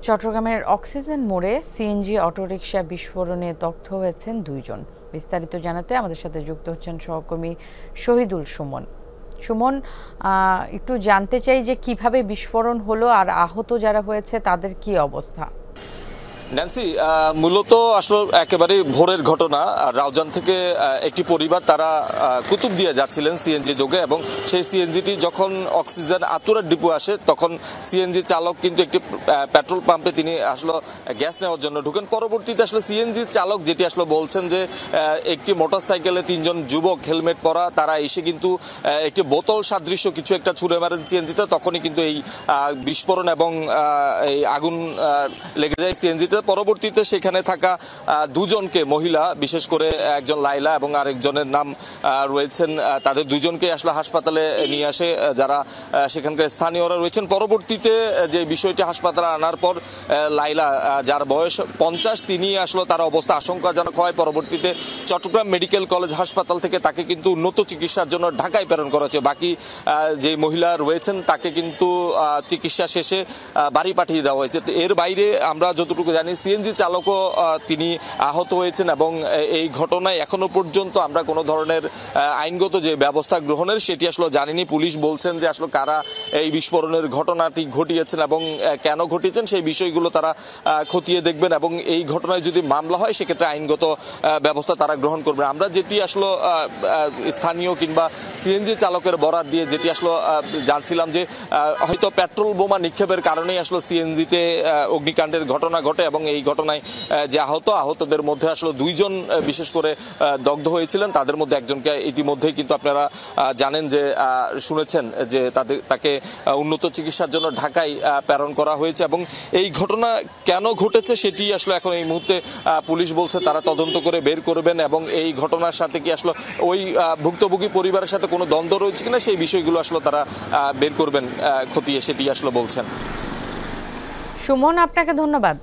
চট্টগ্রামের অক্সিজেন মোড়ে CNG autorickshaw বিস্ফোরণে দগ্ধ হয়েছেন 2 জন। বিস্তারিত জানাতে আমাদের সাথে যুক্ত হচ্ছেন সহকর্মী শহীদুল সুমন। সুমন, একটু জানতে চাই যে কিভাবে বিস্ফোরণ হলো আর আহত যারা হয়েছে তাদের কি অবস্থা? ন্যান্সি, মূলত আসলে একেবারে ভোরের ঘটনা। রাউজান থেকে একটি পরিবার তারা কুতুবদিয়া যাচ্ছিলেন সিএনজি যোগে, এবং সেই সিএনজিটি যখন অক্সিজেন আতুরার ডিপো আসে তখন সিএনজি চালক কিন্তু একটি পেট্রোল পাম্পে তিনি আসলে গ্যাস নেওয়ার জন্য ঢুকেন। পরবর্তীতে আসলে সিএনজি চালক যেটি আসলে বলছেন যে একটি মোটরসাইকেলে 3 জন যুবক হেলমেট পরা তারা এসে কিন্তু একটি বোতল সাদৃশ্য কিছু একটা ছুড়ে মারেন সিএনজিতে। তখনই কিন্তু এই বিস্ফোরণ এবং এই আগুন লেগে যায় সিএনজিতে। পরবর্তীতে সেখানে থাকা 2 জনকে, মহিলা বিশেষ করে একজন লাইলা এবং আরেকজনের নাম রয়েছেন, তাদের 2 জনকে আসলে হাসপাতালে নিয়ে আসে যারা সেখানকার স্থানীয়রা রয়েছেন। পরবর্তীতে যে বিষয়টি হাসপাতালে আনার পর লাইলা, যার বয়স 50, তিনি আসলে তার অবস্থা আশঙ্কাজনক হয়। পরবর্তীতে চট্টগ্রাম মেডিকেল কলেজ হাসপাতাল থেকে তাকে কিন্তু উন্নত চিকিৎসার জন্য ঢাকায় প্রেরণ করা হয়েছে। বাকি যে মহিলা রয়েছেন তাকে কিন্তু চিকিৎসা শেষে বাড়ি পাঠিয়ে দেওয়া হয়েছে। এর বাইরে আমরা যতটুকু জানি সিএনজি চালকও তিনি আহত হয়েছেন, এবং এই ঘটনায় এখনো পর্যন্ত আমরা কোনো ধরনের আইনগত যে ব্যবস্থা গ্রহণের সেটি আসলে জানিনি। পুলিশ বলছেন যে আসলে কারা এই বিস্ফোরণের ঘটনাটি ঘটিয়েছেন এবং কেন ঘটিয়েছেন সেই বিষয়গুলো তারা খতিয়ে দেখবেন, এবং এই ঘটনায় যদি মামলা হয় সেক্ষেত্রে আইনগত ব্যবস্থা তারা গ্রহণ করবেন। আমরা যেটি আসলে স্থানীয় কিংবা সিএনজি চালকের বরাত দিয়ে যেটি আসলে জানছিলাম যে হয়তো পেট্রোল বোমা নিক্ষেপের কারণেই আসলে সিএনজিতে অগ্নিকাণ্ডের ঘটনা ঘটে, এবং এই ঘটনায় যে আহতদের মধ্যে আসলে 2 জন বিশেষ করে দগ্ধ হয়েছিলেন। তাদের মধ্যে একজনকে ইতিমধ্যেই কিন্তু আপনারা জানেন যে শুনেছেন যে তাকে উন্নত চিকিৎসার জন্য ঢাকায় প্রেরণ করা হয়েছে, এবং এই ঘটনা কেন ঘটেছে সেটি আসলে এখন এই মুহূর্তে পুলিশ বলছে তারা তদন্ত করে বের করবেন, এবং এই ঘটনার সাথে কি আসলে ওই ভুক্তভোগী পরিবারের সাথে কোনো দ্বন্দ্ব রয়েছে কিনা সেই বিষয়গুলো আসলে তারা বের করবেন খতিয়ে, সেটি আসলে বলছেন। সুমন, আপনাকে ধন্যবাদ।